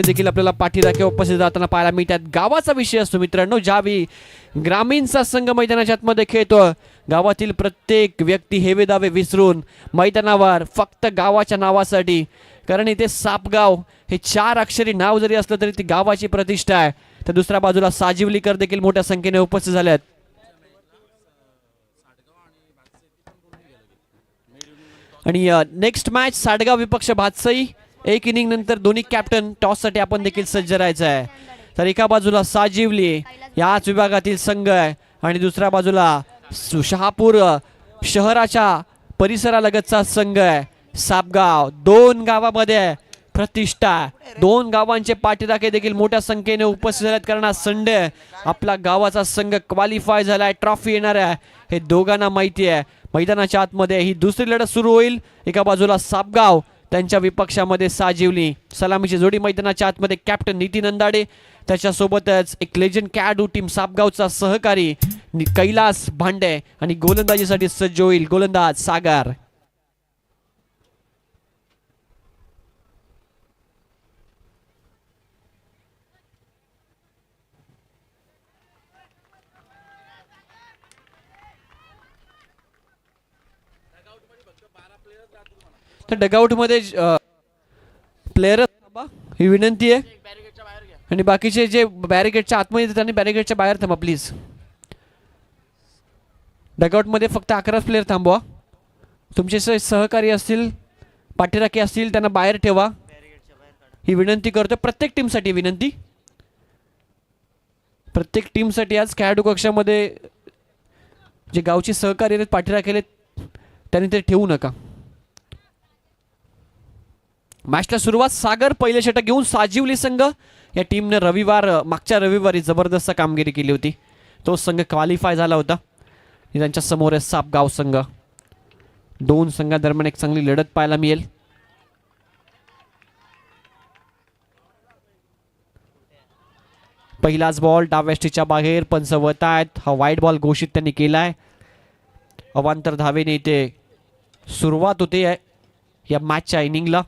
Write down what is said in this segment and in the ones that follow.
देखील आपल्याला पाठीराखे उपस्थित जाताना पाहायला मिळतात. गावाचा विषय असतो मित्रांनो. ज्यावेळी ग्रामीणचा संघ मैदानाच्या आतमध्ये खेळतो, गावातील प्रत्येक व्यक्ती हेवे दावे विसरून मैदानावर फक्त गावाच्या नावासाठी, कारण इथे सापगाव हे 4 अक्षरी नाव जरी असलं तरी ती गावाची प्रतिष्ठा आहे. तर दुसऱ्या बाजूला साजिवलीकर देखील मोठ्या संख्येने उपस्थित झाले आहेत. आणि नेक्स्ट मॅच साडगाव विपक्ष भातसई. एक इनिंग नंतर दोन्ही कॅप्टन टॉस साठी आपण देखील सज्ज राहायचं आहे. तर एका बाजूला साजिवली याच विभागातील संघ आहे आणि दुसऱ्या बाजूला शहापूर शहराच्या परिसरालगतचा संघ आहे सापगाव. 2 गावामध्ये प्रतिष्ठा, 2 गावांचे पाठीराखे देखील मोठ्या संख्येने उपस्थित झालेत. कारण संडे आपला गावाचा संघ क्वालिफाय झालाय, ट्रॉफी येणार आहे हे दोघांना माहिती आहे. मैदानाच्या आतमध्ये ही दुसरी लढत सुरू होईल. एका बाजूला सापगाव, त्यांच्या विपक्षामध्ये साजिवली. सलामीची जोडी मैदानाच्या आतमध्ये कॅप्टन नितीन अंदाडे, त्याच्यासोबतच एक लेजंड कॅडू टीम सापगावचा सहकारी कैलास भांडे आणि गोलंदाजीसाठी सज्ज होईल गोलंदाज सागर. तर डगआउट मध्ये प्लेयर ही विनंती आहे आणि बाकीचे जे बॅरिकेडच्या आतमध्ये त्यांनी बॅरिकेडच्या बाहेर थांबा प्लीज. डगआउट मध्ये फक्त 11 प्लेयर थांबवा. तुमचे सहकारी असतील, पाठीराखे असतील, त्यांना बाहेर ठेवा ही विनंती करतो. प्रत्येक टीमसाठी विनंती, प्रत्येक टीमसाठी. आज खेळाडू कक्षामध्ये जे गावचे सहकारी आहेत पाठीराखेले त्यांनी ते ठेवू नका. मॅचला सुरुवात सागर पहिले षटक घेऊन. साजिवली संघ या टीमने मागच्या रविवारी जबरदस्त कामगिरी केली होती. तो संघ क्वालिफाय झाला होता. त्यांच्या समोर आहे सापगाव संघ. 2 संघादरम्यान एक चांगली लढत पाहायला मिळेल. पहिलाच बॉल डाव्याष्टीच्या बाहेर, पंच वत आहेत. हा वाईट बॉल घोषित त्यांनी केलाय. अवांतर धावेने इथे सुरुवात होते या मॅचच्या इनिंगला.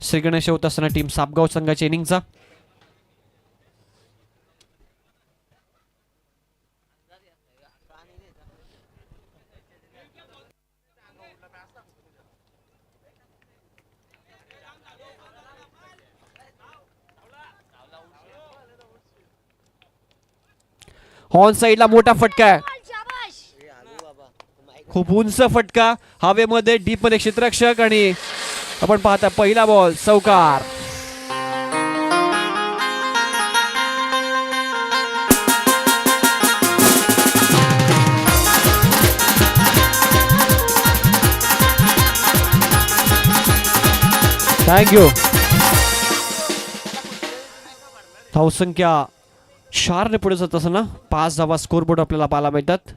श्रीगणेश होत असताना टीम सापगाव संघाच्या इनिंगचा. हॉर्न साइडला मोठा फटका आहे, खूप उंच फटका हवेमध्ये डीप मध्ये क्षेत्ररक्षक. आणि आपण पाहता पहिला बॉल चौकार. थँक्यू. धावसंख्या 4 ने पुढे जात असताना 5 धावा स्कोरबोर्ड आपल्याला पाहायला मिळतात.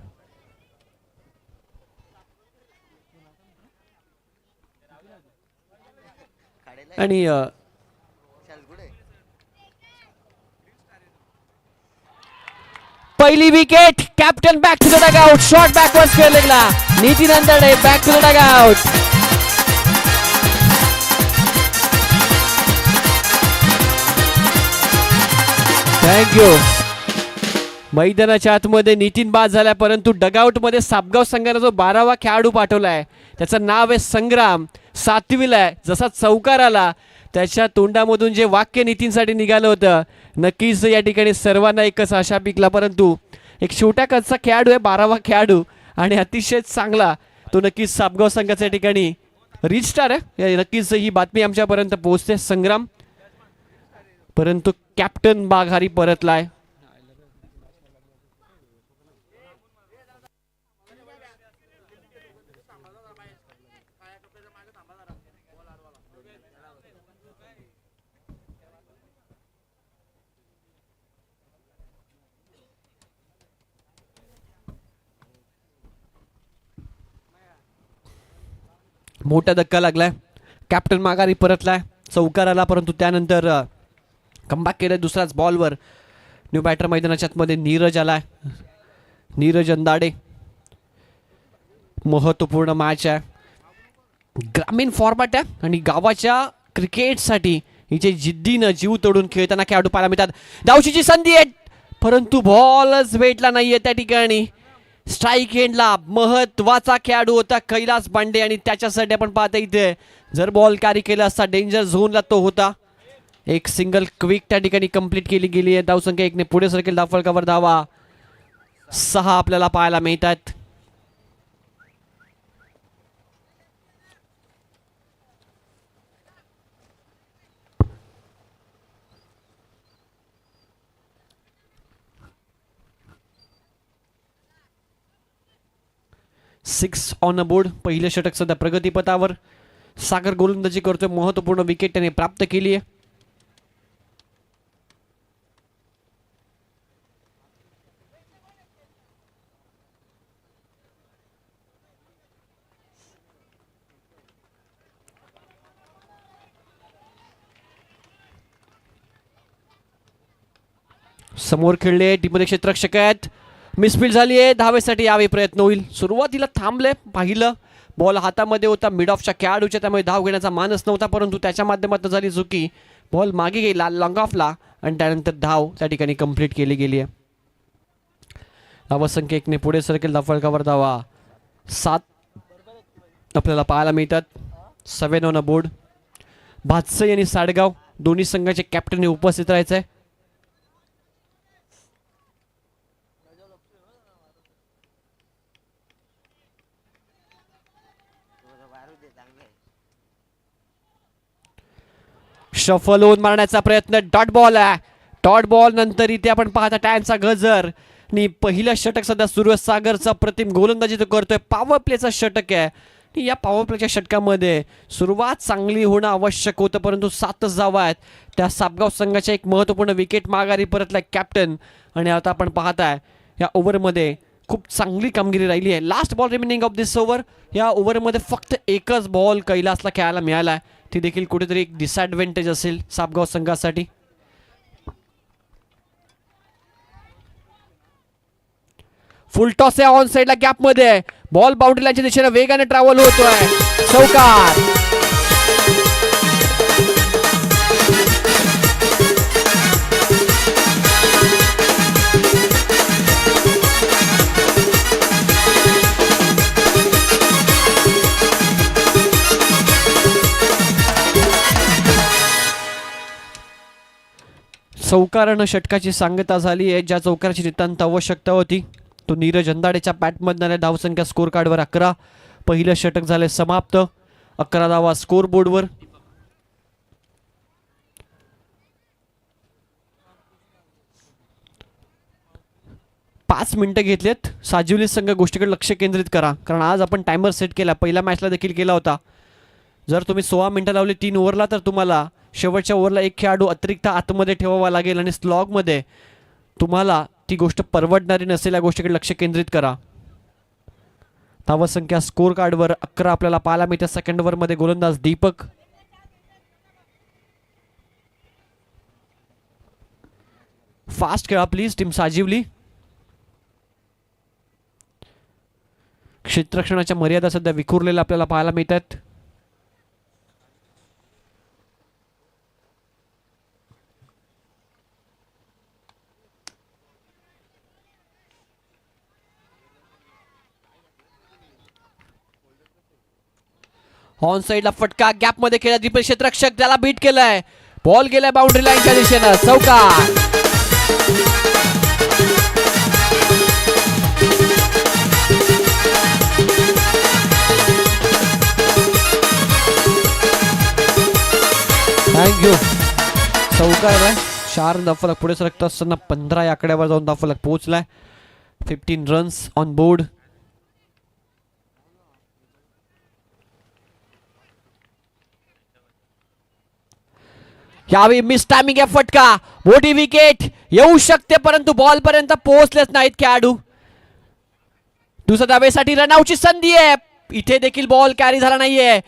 आणि पहिली wicket. Captain back to the dugout. Shot backward square लेगला. Nitin Andade back to the dugout. Thank you. मैदानाच्या आतमध्ये नितीन बाद झाला, परंतु डगआउट मध्ये सापगाव संघाने जो 12वा खेळाडू पाठवलाय त्याचं नाव आहे संग्राम. 7वीला आहे. जसा चौकार आला त्याच्या तोंडामधून जे वाक्य नितीनसाठी निघालं होतं, नक्कीच या ठिकाणी सर्वांना एकच आशा पिकला. परंतु एक छोट्या कच्चा खेळाडू आहे, 12वा खेळाडू आणि अतिशय चांगला तो नक्कीच सापगाव संघाच्या ठिकाणी रिच स्टार आहे. नक्कीच ही बातमी आमच्यापर्यंत पोहोचते संग्राम. परंतु कॅप्टन बाघारी परतलाय. मोठा धक्का लागलाय. कॅप्टन माघारी परतलाय. चौकार आला, परंतु त्यानंतर कमबॅक केलं दुसऱ्याच बॉलवर. न्यू बॅटर मैदानाच्या आतमध्ये नीरज आलाय. नीरज अंदाडे. महत्त्वपूर्ण मॅच आहे, ग्रामीण फॉर्मॅट आहे आणि गावाच्या क्रिकेटसाठी हिचे जिद्दीनं जीव तोडून खेळताना खेळाडू पाहायला मिळतात. धावशीची संधी आहे परंतु बॉलच भेटला नाहीये त्या ठिकाणी. स्ट्राईक एंडला महत्वाचा खेळाडू होता कैलास बांडे आणि त्याच्यासाठी आपण पाहता इथे जर बॉल कॅरी केला असता डेंजर झोनला तो होता. एक सिंगल क्विक त्या ठिकाणी कंप्लीट केली गेली आहे. धावसंख्या 1 ने पुढे सरकेल. धावफलकावर धावा 6 आपल्याला पाहायला मिळतात. Six on a board. पहिलं षटक सध्या प्रगतीपथावर. सागर गोलंदाजी करतोय. महत्वपूर्ण विकेट त्याने प्राप्त केली आहे. समोर खेळले टीममध्ये क्षेत्ररक्षक आहेत. मिसफील्ड झाली आहे. धावेसाठी यावे प्रयत्न होईल. सुरुवातीला थांबले पाहिलं बॉल हातामध्ये होता मिड ऑफच्या खेळाडूच्या त्यामुळे धाव घेण्याचा मानस नव्हता परंतु त्याच्या माध्यमातून झाली चुकी. बॉल मागे गेला लॉंग ऑफला आणि त्यानंतर धाव त्या ठिकाणी कंप्लीट केली गेली आहे. धावसंख्या 1 ने पुढे सरकेल. धावफलकावर धावा 7 आपल्याला पाहायला मिळतात. 7 ऑन अ बोर्ड. भातसई आणि साडगाव दोन्ही संघाचे कॅप्टन उपस्थित राहायचं आहे. शफल होऊन मारण्याचा प्रयत्न. डॉट बॉल आहे. डॉट बॉल नंतर इथे आपण पाहता टाइमचा गजर आणि पहिलं षटक सध्या सुरू आहे. सागरचा प्रतिम गोलंदाजी तो करतोय. पॉवर प्लेचा षटक आहे. या पॉवर प्लेच्या षटकामध्ये सुरुवात चांगली होणं आवश्यक होतं परंतु 7च धावा आहेत. त्या सापगाव संघाच्या एक महत्त्वपूर्ण विकेट माघारी परतलाय कॅप्टन आणि आता आपण पाहताय या ओव्हरमध्ये खूप चांगली कामगिरी राहिली आहे. Last ball remaining of this over. या ओव्हरमध्ये फक्त एकच बॉल कैलासला खेळायला मिळाला आहे. ती देखील कुठेतरी एक डिसएडव्हान्टेज असेल सापगाव संघासाठी. फुल टॉस आहे ऑन साइडला गॅप मध्ये. बॉल बाउंड्री लाईनच्या दिशेने वेगाने ट्रॅव्हल होतोय. चौकार. चौकारानं षटकाची सांगता झाली आहे. ज्या चौकाराची नितांत आवश्यकता होती तो नीरज अंदाडेच्या बॅटमधनं. धावसंख्या स्कोर कार्डवर 11. पहिलं षटक झाले समाप्त. 11 धावा स्कोर बोर्डवर. पाच मिनिटं घेतलेत. साजिवली संघ गोष्टीकडे लक्ष केंद्रित करा कारण आज आपण टायमर सेट केला. पहिल्या मॅचला देखील केला होता. जर तुम्ही 16 मिनिटं लावली 3 ओव्हरला तर तुम्हाला शेवटच्या ओव्हरला एक खेळाडू अतिरिक्त आतमध्ये ठेवावा लागेल आणि स्लॉगमध्ये तुम्हाला ती गोष्ट परवडणारी नसेल. या गोष्टीकडे लक्ष केंद्रित करा. धावसंख्या स्कोर कार्डवर 11 आपल्याला पाहायला मिळते. सेकंड ओव्हरमध्ये गोलंदाज दीपक. फास्ट खेळा प्लीज टीम साजिवली. क्षेत्ररक्षणाच्या मर्यादा सध्या विखुरलेल्या आपल्याला पाहायला मिळतात. ऑन साइडला फटका गॅप मध्ये खेळला. दीपक क्षेत्ररक्षक त्याला बीट केलाय. बॉल गेलाय बाउंड्री लाईनच्या दिशेनं. चौकार. थँक्यू. चौकार आहे. 4 धावफलक पुढे सरकत असताना 15 या आकड्यावर जाऊन धावफलक पोहोचलाय. 15 रन्स ऑन बोर्ड. यावेळी मिस टायमिंग आहे. फटका. मोठी विकेट येऊ शकते परंतु बॉल पर्यंत पोहोचलेच नाहीत खेळाडू. दुसऱ्या धावेसाठी रनआउटची संधी आहे. इथे देखील बॉल कॅरी झाला नाहीये.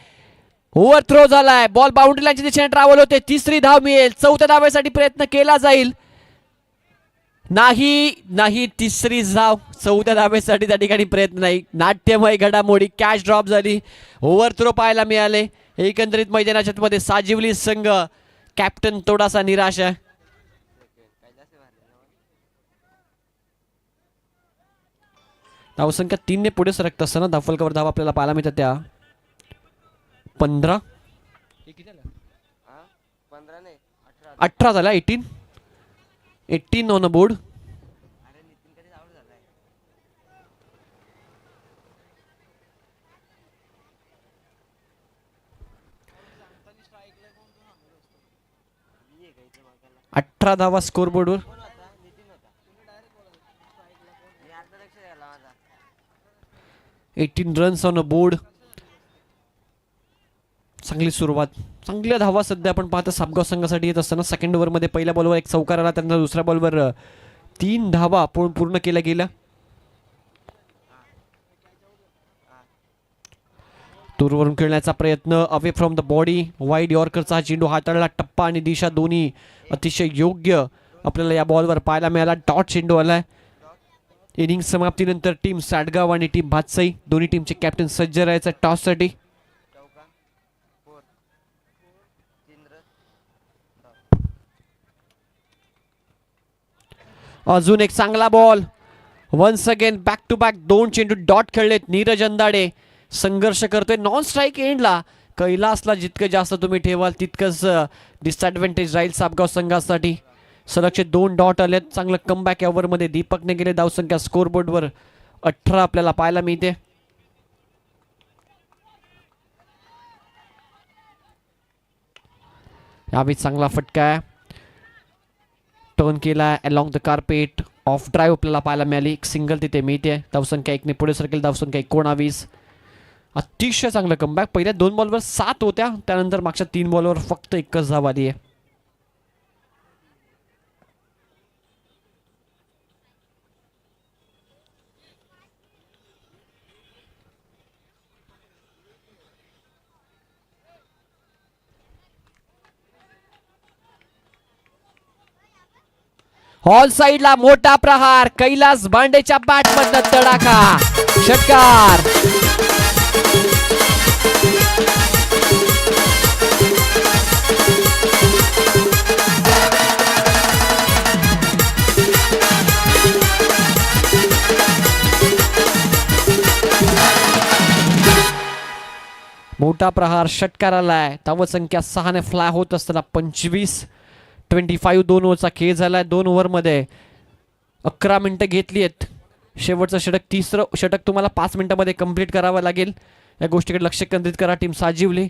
ओव्हर थ्रो झालाय. बॉल बाउंड्री लाईनच्या दिशेने ट्रॅव्हल होते. तिसरी धाव मिळेल. चौथ्या धावेसाठी प्रयत्न केला जाईल. नाही तिसरी धाव. चौथ्या धावेसाठी त्या ठिकाणी प्रयत्न नाही. नाट्यमय घडामोडी. कॅच ड्रॉप झाली. ओव्हर थ्रो पाहायला मिळाले. एकंदरीत मैदानाच्या मध्ये साजिवली संघ कॅप्टन थोडासा निराश आहे. धावसंख्या 3 ने पुढे सरकत असताना धावफलकावर धाव आपल्याला पाहायला मिळतात त्या 15 18 झाल्या. 18 ऑन अ बोर्ड. अठरा धावा स्कोर बोर्डवर. 18 रन्स ऑन अ बोर्ड. चांगली सुरुवात, चांगल्या धावा सध्या आपण पाहतो सापगाव संघासाठी येत असताना. सेकंड ओव्हरमध्ये पहिल्या बॉलवर एक चौकार आला, त्यानंतर दुसऱ्या बॉलवर 3 धावा पूर्ण केल्या गेल्या. दूरवरून खेळण्याचा प्रयत्न, away from the body, wide यॉर्करचा चेंडू हाताळला. टप्पा आणि दिशा दोन्ही अतिशय योग्य आपल्याला या बॉलवर पाहायला मिळाला. डॉट चेंडू आलाय. इनिंग समाप्तीनंतर टीम साडगाव आणि टीम भातसई दोन्ही टीमचे कॅप्टन सज्ज राहायचं टॉससाठी. अजून एक चांगला ball. Once again back to back 2 चेंडू डॉट खेळलेत. नीरज अंदाडे संघर्ष करतोय नॉन स्ट्राईक एंडला. कैलासला जितकं जास्त तुम्ही ठेवाल तितकंच डिसएडव्हान्टेज राहील सापगाव संघासाठी. सलगचे 2 डॉट आलेत. चांगलं कमबॅक या ओव्हरमध्ये दीपकने गेले. धावसंख्या स्कोरबोर्डवर 18 आपल्याला पाहायला मिळते. यावेळी चांगला फटका आहे. टर्न केला along the carpet. Of drive आपल्याला पाहायला मिळाली. एक सिंगल तिथे मिळते. धावसंख्या 1 ने पुढे सरकेल. धावसंख्या 19. अतिशय चांगलं कमबॅक. पहिल्या 2 बॉलवर 7 होत्या, त्यानंतर मागच्या 3 बॉलवर फक्त 1च धाव आली आहे. हॉल साइडला मोठा प्रहार. कैलास भांडेच्या बॅट मधनं तडाखा. षटकार. मोठा प्रहार षटकार आलाय. धावसंख्या 6 ने फ्लाय होत असताना 25 2 ओव्हरचा खेळ झालाय. 2 ओव्हरमध्ये 11 मिनिटं घेतली आहेत. शेवटचं षटक, तिसरं षटक तुम्हाला 5 मिनिटांमध्ये कंप्लीट करावं लागेल. या गोष्टीकडे लक्ष केंद्रित करा टीम साजिवली.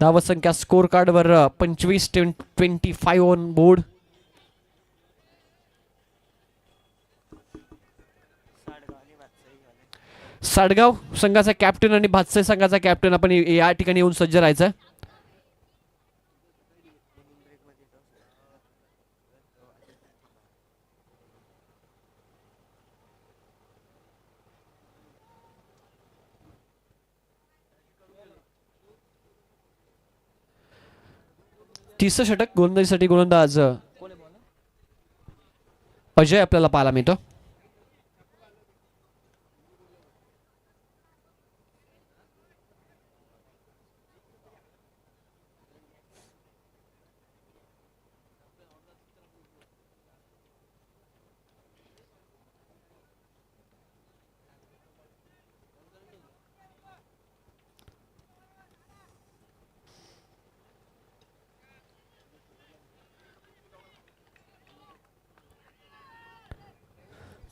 धावसंख्या स्कोर कार्डवर 25 ऑन बोर्ड. साडगाव संघाचा कॅप्टन आणि भातसई संघाचा कॅप्टन आपण या ठिकाणी येऊन सज्ज राहायचं. तिसरं षटक गोलंदाजीसाठी गोलंदाज अजय आपल्याला पाहायला मिळतो.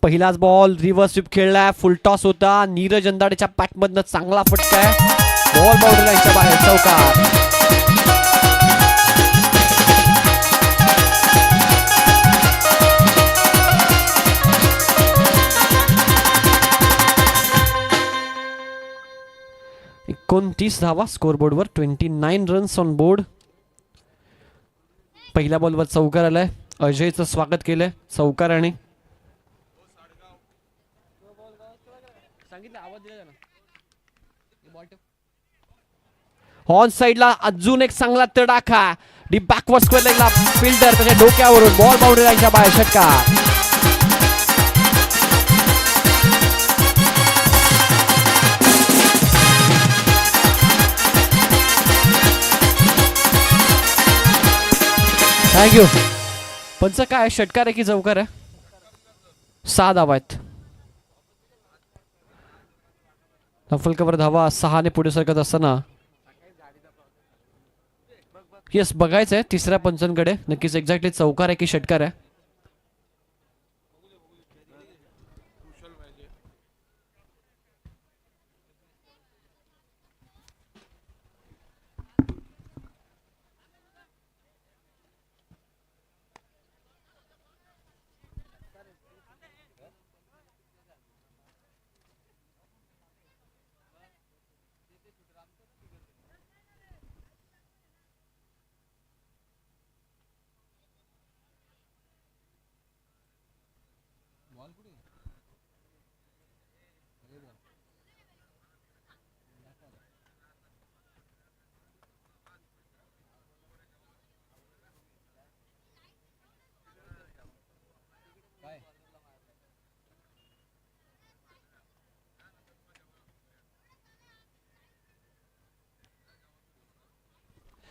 पहिलाच बॉल रिव्हर्स स्वीप खेळलाय. फुल टॉस होता. नीरज अंदाडेच्या पॅटमधनं चांगला फटका आहे. बॉल बाउंड्री लाईनच्या बाहेर. चौकार. एकोणतीस धावा स्कोरबोर्डवर. 29 रन्स ऑन बोर्ड. पहिल्या बॉलवर चौकार आलाय. अजयचं स्वागत केलंय चौकाराने. ऑन साइडला अजून एक चांगला तडाखा. डी बॅकवर्ड स्क्वेअर लेगला फिल्डर त्याच्या डोक्यावरून. बॉल बाउंड्री लाईनच्या बाहेर. षटकार. थँक्यू. पंच काय षटकार आहे की चौकार आहे? 6 धावा आहेत. फुल कव्हर धावा 6 ने पुढे सरकत असताना येस बघायचंय तिसऱ्या पंचांकडे नक्कीच एक्झॅक्टली चौकार आहे की षटकार आहे.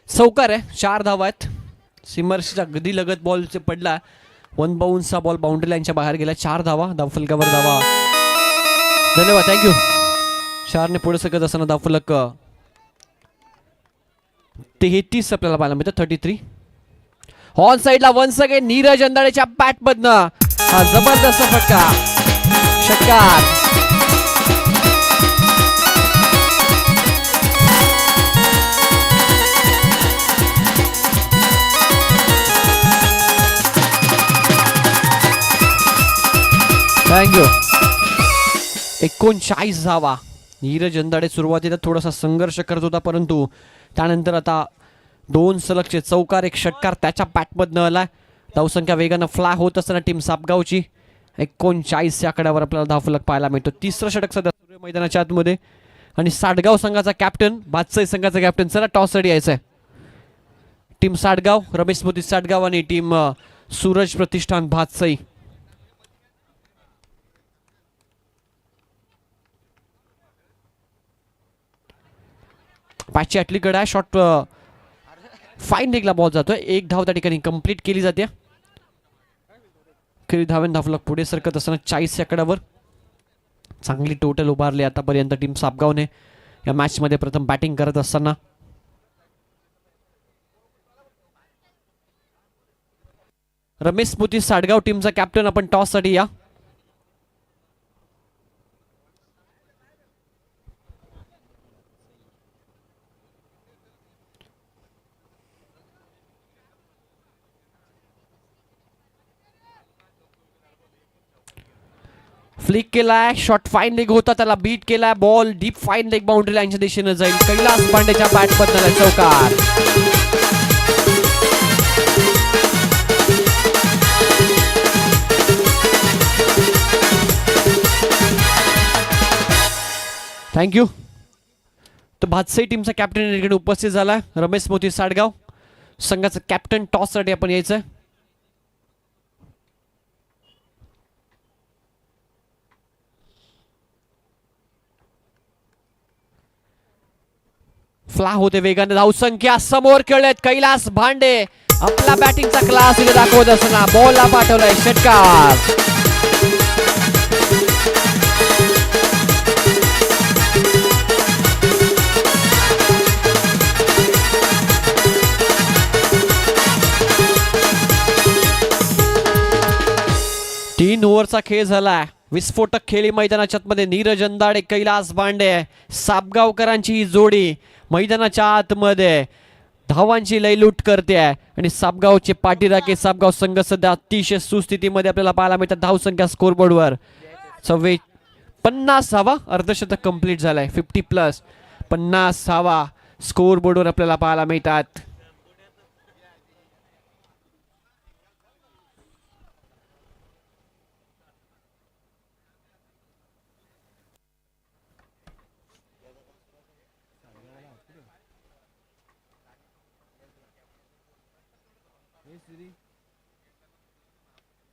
चौकार आहे. 4 धावा आहेत. सिमर्सच्या अगदी लगत बॉल पडला. 1 बाउन्सचा बॉल बाउंड्री लाईनच्या बाहेर गेला. 4 धावा. धावफलकावर धावा. धन्यवाद थँक्यू. 4 ने पुढे सकत असताना धावफलक 33 आपल्याला पाहायला मिळतं. 33 ऑन साइडला वन्स अगेन नीरज अंदाडेच्या बॅट मधनं हा जबरदस्त फटका. षटकार. थँक्यू. 39 धावा. नीरज अंदाडे सुरुवातीला थोडासा संघर्ष करत होता परंतु त्यानंतर आता 2 सलगचे चौकार 1 षटकार त्याच्या बॅटमधनं आला. धावसंख्या वेगानं फ्लाय होत असताना टीम सापगावची 39 या आकड्यावर आपल्याला धावफलक पाहायला मिळतो. तिसरं षटक सध्या सुरू आहे मैदानाच्या आतमध्ये आणि साडगाव संघाचा कॅप्टन भातसई संघाचा कॅप्टन चला टॉससाठी यायचंय. टीम साडगाव रमेश स्मृती साडगाव आणि टीम सूरज प्रतिष्ठान भातसई. पाचची अटलीकडे आहे. शॉट फाईन लेगला बॉल जातोय. 1 धाव त्या ठिकाणी कंप्लीट केली जाते. धावेन धावफलक पुढे सरकत असताना 40 या आकड्यावर चांगली टोटल उभारली आतापर्यंत टीम सापगावने या मॅच मध्ये प्रथम बॅटिंग करत असताना. रमेश स्मृती साडगाव टीमचा कॅप्टन आपण टॉस साठी या. फ्लिक केलाय. शॉट फाईन लेग होता त्याला बीट केलाय. Ball deep fine leg boundary लाईनच्या दिशेने जाईल. कैलास पांडेच्या बॅट बदला चौकार. थँक्यू. तर भातसई टीमचा कॅप्टन उपस्थित झाला रमेश मोती साडगाव संघाचा कॅप्टन टॉस साठी आपण यायचं. फ्ला होते वेगाने. धावसंख्या समोर खेळलेत कैलास भांडे आपला बॅटिंगचा क्लास इथे दाखवत असताना बॉलला पाठवलाय षटकार. तीन ओव्हरचा खेळ झालाय. विस्फोटक खेळी मैदानाच्या आतमध्ये नीरज अंदाडे कैलास भांडे सापगावकरांची ही जोडी मैदानाच्या आतमध्ये धावांची लयलूट करते आणि सापगावचे पाठीराखे सापगाव संघ सध्या अतिशय सुस्थितीमध्ये आपल्याला पाहायला मिळतात. धावसंख्या स्कोरबोर्डवर 50 धावा. अर्धशतक कंप्लीट झालाय. 50+ 50 धावा स्कोरबोर्डवर आपल्याला पाहायला मिळतात.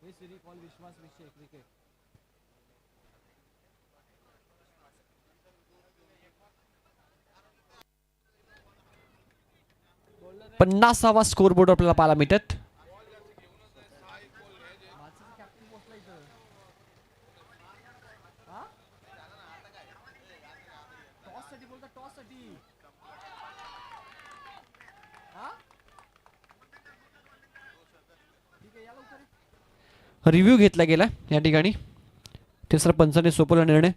क्रिकेट 50वा स्कोरबोर्ड आपल्याला पाहायला मिळतात. रिव्ह्यू घेतला गेला या ठिकाणी. तिसरा पंचाने सोपवला निर्णय.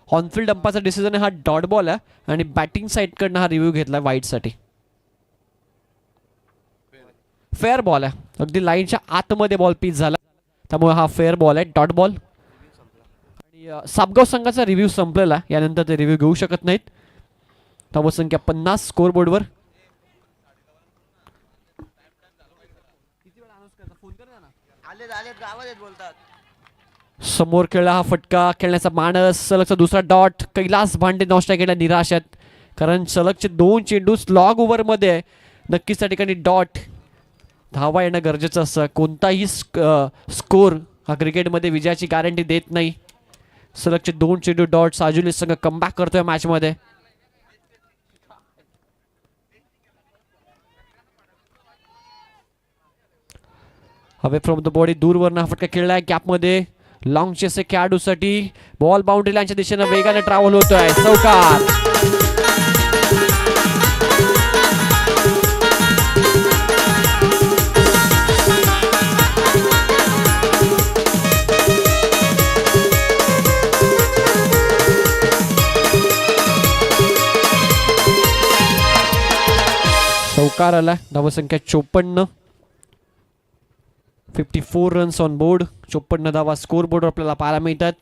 ऑनफिल्ड अंपाचा डिसिजन हा डॉट बॉल आहे आणि बॅटिंग साईडकडनं हा रिव्ह्यू घेतला वाईडसाठी. फेअर बॉल आहे, अगदी लाईनच्या आतमध्ये बॉल पिच झाला, त्यामुळे हा फेअर बॉल आहे, डॉट बॉल. आणि सापगाव संघाचा रिव्ह्यू संपलेला, यानंतर ते रिव्ह्यू घेऊ शकत नाहीत. धावसंख्या 50 स्कोर बोर्डवर. समोर खेळला हा फटका, खेळण्याचा मानस, सलगचा दुसरा डॉट. कैलास भांडे नॉस्ट्राईक केला, निराश आहेत कारण सलगचे 2 चेंडू स्लॉग ओव्हर मध्ये. नक्कीच त्या ठिकाणी डॉट धावा येणं गरजेचं असतं. कोणताही स्कोर हा क्रिकेटमध्ये विजयाची गॅरंटी देत नाही. सलगचे 2 चेंडू डॉट. साजुली संघ कमबॅक करतोय मॅच मध्ये. हवे फ्रॉम द बॉडी, दूरवरनं हा फटका खेळलाय गॅपमध्ये. लॉंग चेस खेळाडूसाठी बॉल बाउंड्री लाईनच्या दिशेनं वेगाने ट्रॅव्हल होतोय. चौकार. चौकार आला. धावसंख्या 54. 54 रन्स ऑन बोर्ड. 54 धावा स्कोर बोर्ड आपल्याला पाहायला मिळतात.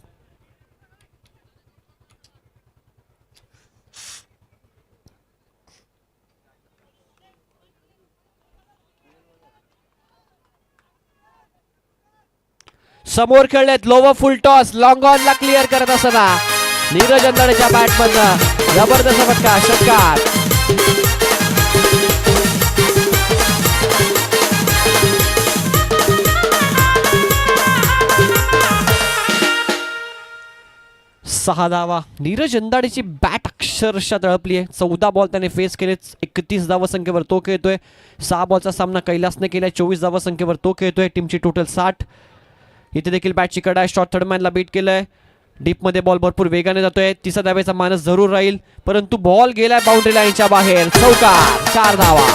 समोर खेळलेत lower full toss. Long on ला क्लिअर करत असताना नीरज अंधाडेच्या बॅट मधनं जबरदस्त फटका, षटकार. सहा धावा. नीरज अंधाडेची बॅट अक्षरशः तळपली आहे. 14 बॉल त्याने फेस केले, 31 धावा संख्येवर तो खेळतोय. 6 बॉलचा सामना कैलासने केलाय, 24 धावा संख्येवर तो खेळतोय. टीमची टोटल 60. इथे देखील बॅटची कडा आहे. शॉर्ट थर्डमॅनला बीट केलंय. डीप मध्ये बॉल भरपूर वेगाने जातोय. तिसऱ्या धावेचा मानस जरूर राहील, परंतु बॉल गेलाय बाउंड्री लाईनच्या बाहेर. चौकार. 4 धावा.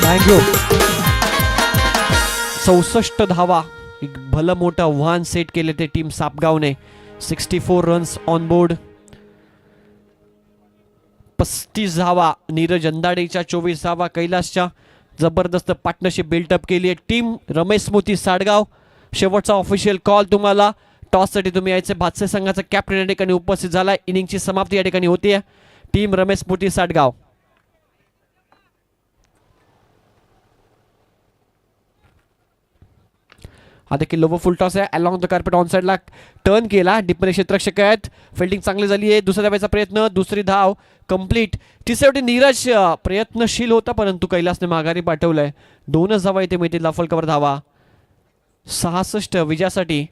थँक्यू. 64 धावा. एक भलं मोठं आव्हान सेट केले ते टीम सापगावने. 64 runs on board. 35 धावा नीरज अंधाडेच्या, 24 धावा कैलासच्या. जबरदस्त पार्टनरशिप बिल्टअप केली आहे टीम रमेश स्मृती साडगाव. शेवटचा ऑफिशियल कॉल तुम्हाला. टॉससाठी तुम्ही यायचे. भातसे संघाचा कॅप्टन या ठिकाणी उपस्थित झाला. इनिंगची समाप्ती या ठिकाणी होती. टीम रमेश स्मृती साडगाव. हा देखील लोवर फुल टॉस आहे. अलॉंग द कार्पेट ऑन साइडला टर्न केला. डीपमध्ये क्षेत्ररक्षक आहेत. फिल्डिंग चांगली झाली आहे. दुसऱ्या धावेचा प्रयत्न, दुसरी धाव कंप्लीट. तिसऱ्यावटी नीरज प्रयत्नशील होता, परंतु कैलासने माघारी पाठवलंय. 2च धावा इथे मिळतील. लाफल कव्हर धावा. 66 विजयासाठी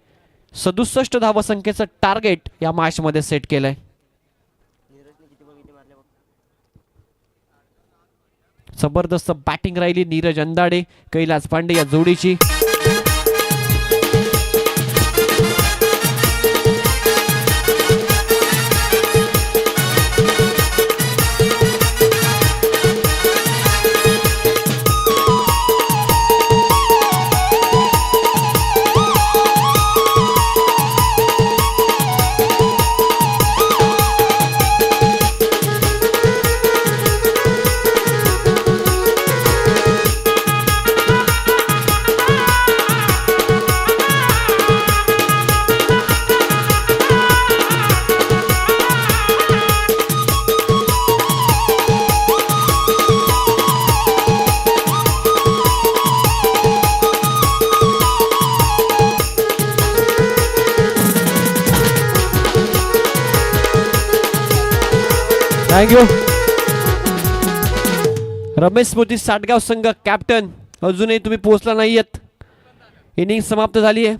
67 धावा संख्येचं टार्गेट या मॅच मध्ये सेट केलंय. जबरदस्त बॅटिंग राहिली नीरज अंधाडे कैलास पांडे या जोडीची. थँक्यू. रमेश स्मृती साटगाव संघ कॅप्टन. अजूनही तुम्ही पोहोचला नाहीयेत. इनिंग समाप्त झाली आहे.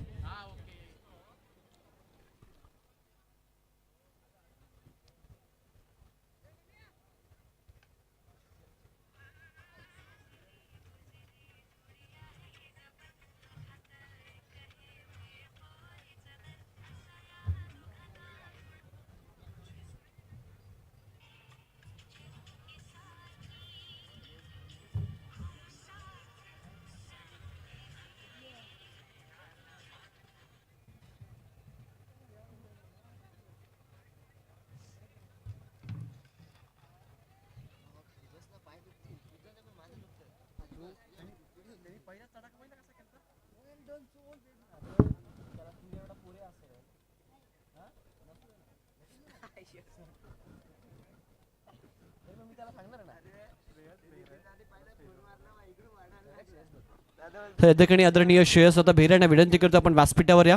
या ठिकाणी आदरणीय श्रेयस आता भेरे यांना विनंती करतो आपण व्यासपीठावर या.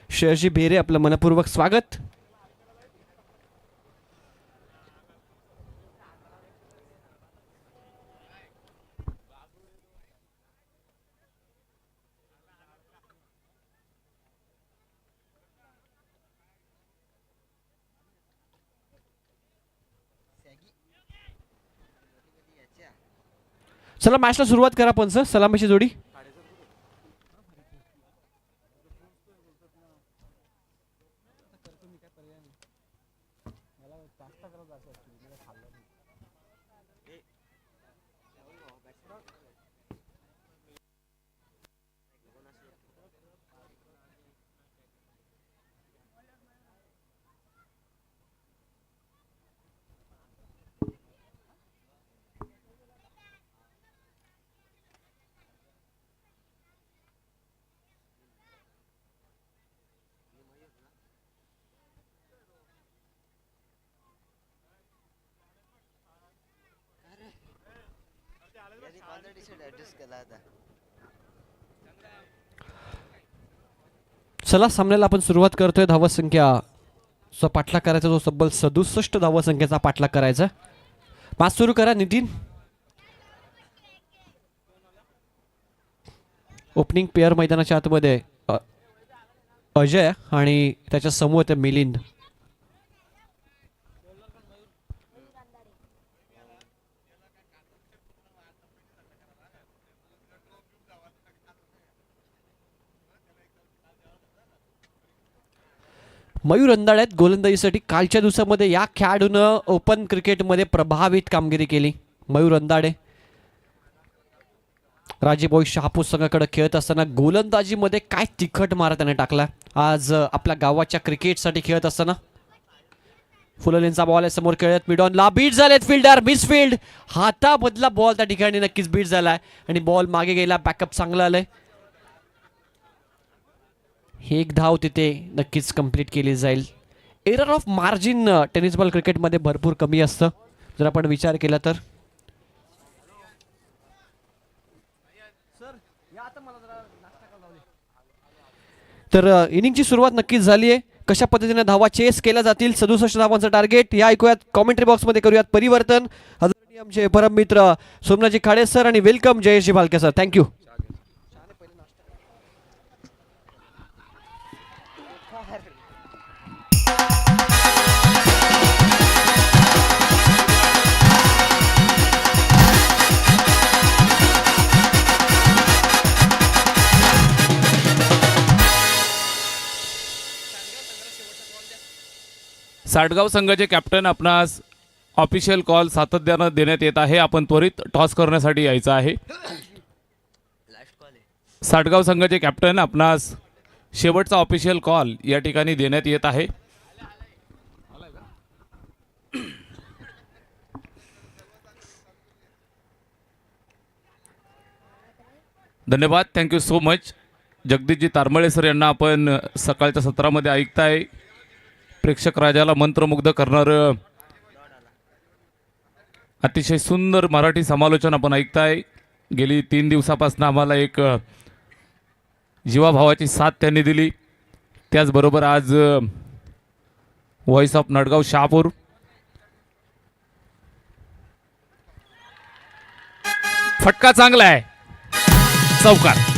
श्रेयसजी भेरे आपलं मनपूर्वक स्वागत. चला मॅचला सुरुवात करा पंच. सलामीची जोडी. चला सामन्याला आपण सुरुवात करतोय. धावा संख्या पाठलाग करायचा जो तब्बल 67 धावा संख्येचा पाठलाग करायचा. पाच सुरू करा नितीन. ओपनिंग पेअर मैदानाच्या आतमध्ये अजय आणि त्याच्या समोर मिलिंद. मयूर अंदाड गोलंदाजीसाठी. कालच्या दिवसामध्ये या खेळाडूनं ओपन क्रिकेटमध्ये प्रभावित कामगिरी केली. मयूर अंदाडे राजेभाऊ शहापूर संघाकडे खेळत असताना गोलंदाजीमध्ये काय तिखट मारा त्याने टाकला. आज आपल्या गावाच्या क्रिकेटसाठी खेळत असताना फुललेंचा बॉल आहे समोर खेळत मिडॉनला बीट झालेत. Fielder misfield. हातामधला बॉल त्या ठिकाणी नक्कीच बीट झालाय आणि बॉल मागे गेला. बॅकअप चांगला आलंय. एक धाव तिथे नक्कीच कंप्लीट केली जाईल. Error of margin tennis ball क्रिकेटमध्ये भरपूर कमी असतं जर आपण विचार केला तर. तर इनिंगची सुरुवात नक्कीच झाली आहे. कशा पद्धतीने धावा चेस केल्या जातील. 67 धावांचं टार्गेट. या ऐकूयात कॉमेंट्री बॉक्समध्ये करूयात परिवर्तन. आमचे परम मित्र सोमनाथजी खाडे सर आणि वेलकम जयेशजी भालके सर. थँक्यू. साटगाव संघाचे कॅप्टन आपणास ऑफिशियल कॉल सातत्यानं देण्यात येत आहे. आपण त्वरित टॉस करण्यासाठी यायचं आहे. साटगाव संघाचे कॅप्टन आपणास शेवटचा ऑफिशियल कॉल या ठिकाणी देण्यात येत आहे. धन्यवाद. Thank you so much. Jagdishji Tarmale sir यांना आपण सकाळच्या सत्रामध्ये ऐकताय. प्रेक्षक राजाला मंत्रमुग्ध करणारं अतिशय सुंदर मराठी समालोचन आपण ऐकताय. गेली 3 दिवसापासून आम्हाला एक जीवाभावाची साथ त्यांनी दिली. त्याचबरोबर आज व्हॉइस ऑफ नडगाव शहापूर. फटका चांगला आहे. चौकार.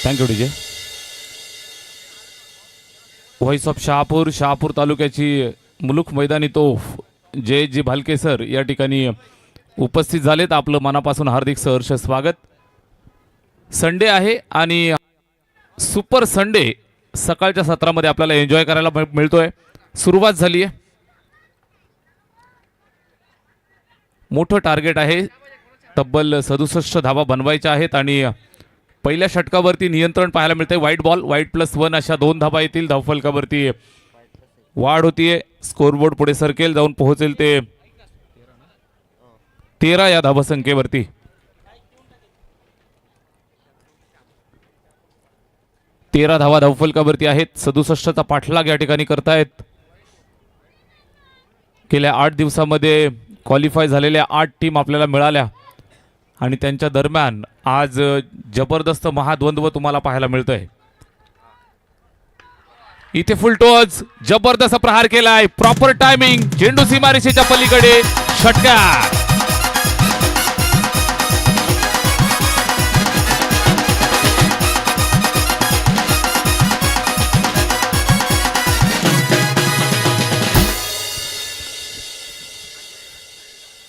Thank you DJ. Voice of Shahapur. Shahapur तालुक्याची मुलुख मैदानी तोफ जयजी भालके सर या ठिकाणी उपस्थित झालेत. आपलं मनापासून हार्दिक सहर्ष स्वागत. संडे आहे आणि सुपर संडे सकाळच्या सत्रामध्ये आपल्याला एन्जॉय करायला मिळतोय. सुरुवात झाली आहे. मोठं टार्गेट आहे. तब्बल 67 धावा बनवायच्या आहेत आणि पहिल्या षटकावरती नियंत्रण पाहायला मिळते. व्हाईट बॉल, व्हाईट +1 अशा 2 धाबा येतील. धावफलकावरती वाढ होतीये. स्कोरबोर्ड पुढे सरकेल, जाऊन पोहोचेल ते 13 या धावसंख्येवरती. तेरा धावा धावफलकावरती आहेत. 67चा पाठलाग या ठिकाणी करतायत. गेल्या 8 दिवसामध्ये क्वालिफाय झालेल्या 8 टीम आपल्याला मिळाल्या आणि त्यांच्या दरम्यान आज जबरदस्त महाद्वंद्व तुम्हाला पाहायला मिळतोय. इथे फुलटोज जबरदस्त प्रहार केलाय. प्रॉपर टायमिंग, चेंडू सीमारेषेच्या पलीकडे, षटकार.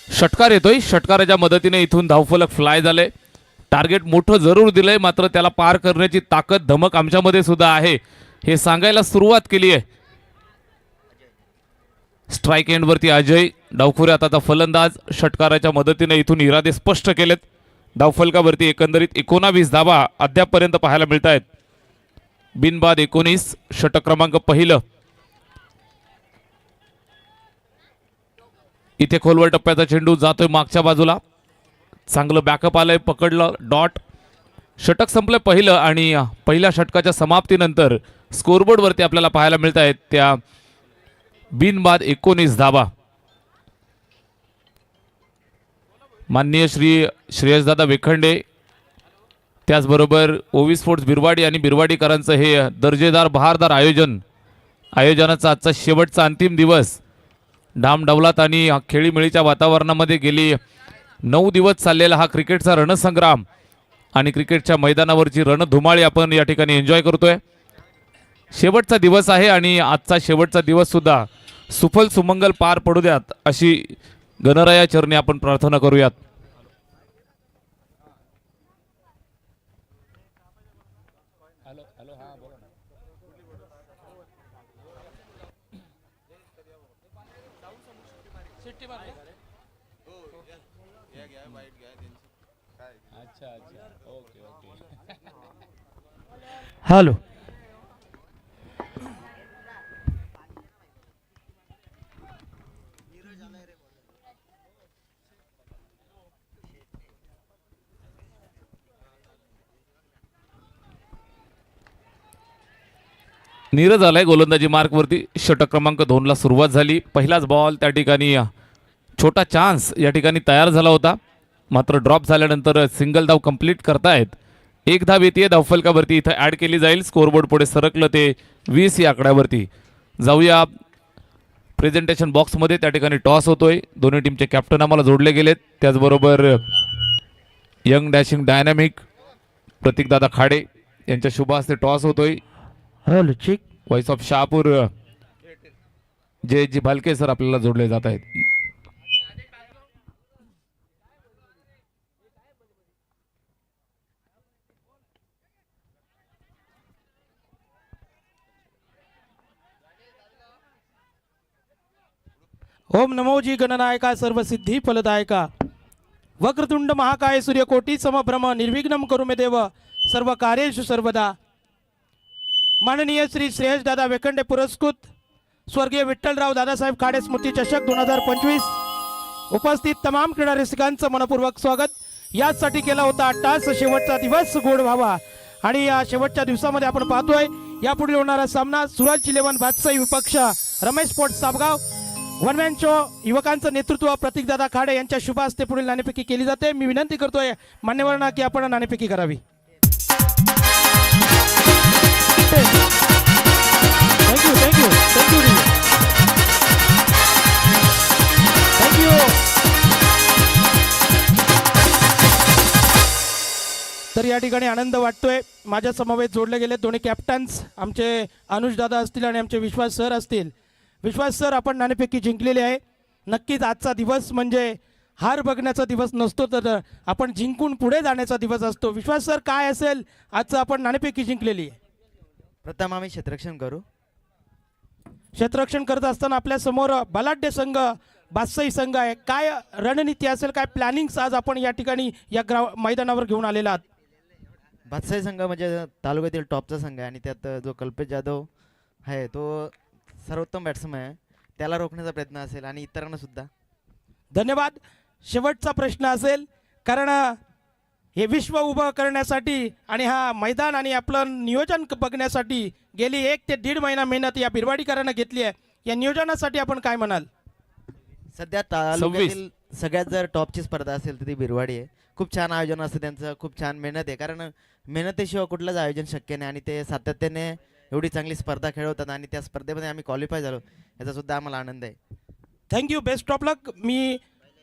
षटकार येतोय. षटकाराच्या मदतीने इथून धावफलक फ्लाय झाले. टार्गेट मोठं जरूर दिलंय, मात्र त्याला पार करण्याची ताकद, धमक आमच्यामध्ये सुद्धा आहे हे सांगायला सुरुवात केली आहे. स्ट्राईक एंडवरती अजय डावखुरे आताचा फलंदाज. षटकाराच्या मदतीने इथून इरादे स्पष्ट केलेत. धावफलकावरती एकंदरीत 19 धावा अद्यापपर्यंत पाहायला मिळत आहेत. बिनबाद 19, षटक क्रमांक पहिलं. इथे खोलवर टप्प्याचा चेंडू जातोय मागच्या बाजूला. चांगलं बॅकअप आलंय, पकडलं, डॉट. षटक संपलं पहिलं आणि पहिल्या षटकाच्या समाप्तीनंतर स्कोरबोर्डवरती आपल्याला पाहायला मिळत आहेत त्या बिनबाद 19 धावा. माननीय श्री श्रेयसदादा वेखंडे, त्याचबरोबर ओवी स्पोर्ट्स बिरवाडी आणि बिरवाडीकरांचं हे दर्जेदार बहारदार आयोजनाचा आजचा शेवटचा अंतिम दिवस. डामडौलात आणि खेळीमेळीच्या वातावरणामध्ये गेली 9 दिवस चाललेला हा क्रिकेटचा रणसंग्राम आणि क्रिकेटच्या मैदानावरची रणधुमाळी आपण या ठिकाणी एन्जॉय करतोय. शेवटचा दिवस आहे आणि आजचा शेवटचा दिवस सुद्धा सुफल सुमंगल पार पडू द्यात अशी गणराया चरणी आपण प्रार्थना करूयात. हॅलो. नीरज आलाय गोलंदाजी मार्कवरती. षटक क्रमांक 2 ला सुरुवात झाली. पहिलाच बॉल त्या ठिकाणी छोटा चान्स या ठिकाणी तयार झाला होता, मात्र ड्रॉप झाल्यानंतर सिंगल धाव कंप्लीट करतायत. एक धाव येते धावफलकावरती, इथं ऍड केली जाईल. स्कोरबोर्ड पुढे सरकलं ते 20 या आकड्यावरती. जाऊया प्रेझेंटेशन बॉक्समध्ये. त्या ठिकाणी टॉस होतोय. दोन्ही टीमचे कॅप्टन आम्हाला जोडले गेलेत. त्याचबरोबर यंग डॅशिंग डायनॅमिक प्रतीकदादा खाडे यांच्या शुभ हस्ते टॉस होतोय. Hello check. Voice of Shahapur J Bhalke sir आपल्याला जोडले जात आहेत. ओम नमो जी गणनायका सर्वसिद्धी फलदायका वक्रतुंड महाकाय सूर्यकोटी समभ्रम निर्विघ्नम करू मे देव सर्व कार्येषु सर्वदा. माननीय श्री श्रेयस दादा वेखंडे पुरस्कृत स्वर्गीय विठ्ठलराव दादासाहेब खाडे स्मृती चषक 2025 उपस्थित तमाम क्रीडा रसिकांचं मनपूर्वक स्वागत. याचसाठी केला होता अट्टास शेवटचा दिवस गोड व्हावा आणि या शेवटच्या दिवसामध्ये आपण पाहतोय यापुढे होणारा सामना सूरज 11 बादशाही विपक्ष रमेश स्पोर्ट्स साबगाव. वनमॅन शो युवकांचं नेतृत्व प्रतीकदादा खाडे यांच्या शुभ हस्ते पुढील नाणेफेकी केली जाते. मी विनंती करतोय मान्यवरांना की आपण नाणेफेकी करावी. Thank you thank you thank you thank you. तर या ठिकाणी आनंद वाटतोय. माझ्या समवेत जोडले गेले दोन्ही कॅप्टन्स आमचे अनुज दादा असतील आणि आमचे विश्वास सर असतील. विश्वास सर, आपण नाणेफेकी जिंकलेली आहे. नक्कीच आजचा दिवस म्हणजे हार बघण्याचा दिवस नसतो, तर आपण जिंकून पुढे जाण्याचा दिवस असतो. विश्वास सर, काय असेल आजचं आपण नाणेफेकी जिंकलेली आहे? प्रथम आम्ही क्षेत्ररक्षण करू. क्षेत्ररक्षण करत असताना आपल्या समोर बलाढ्य संघ बादशाही संघ आहे. काय रणनीती असेल, काय प्लॅनिंग्स आज आपण या ठिकाणी या मैदानावर घेऊन आलेला आहात? भातसाई संघ म्हणजे तालुक्यातील टॉपचा संघ आहे आणि त्यात जो कल्पेश जाधव आहे तो सर्वोत्तम बॅट्समन आहे. त्याला रोखण्याचा प्रयत्न असेल आणि इतरांना सुद्धा. धन्यवाद. शेवटचा प्रश्न असेल, कारण हे विश्व उभं करण्यासाठी आणि हा मैदान आणि आपलं नियोजन बघण्यासाठी गेली 1 ते 1.5 महिना मेहनत या बिरवाडीकरांना घेतली आहे. या नियोजनासाठी आपण काय म्हणाल? सध्या तालुक्यातील सगळ्यात जर टॉपची स्पर्धा असेल तर ती बिरवाडी आहे. खूप छान आयोजन असतं त्यांचं, खूप छान मेहनत आहे. कारण मेहनतीशिवाय कुठलंच आयोजन शक्य नाही आणि ते सातत्याने एवढी चांगली स्पर्धा खेळवतात आणि त्या स्पर्धेमध्ये आम्ही क्वालिफाय झालो याचा सुद्धा आम्हाला आनंद आहे. थँक्यू. बेस्ट ऑफ लक. मी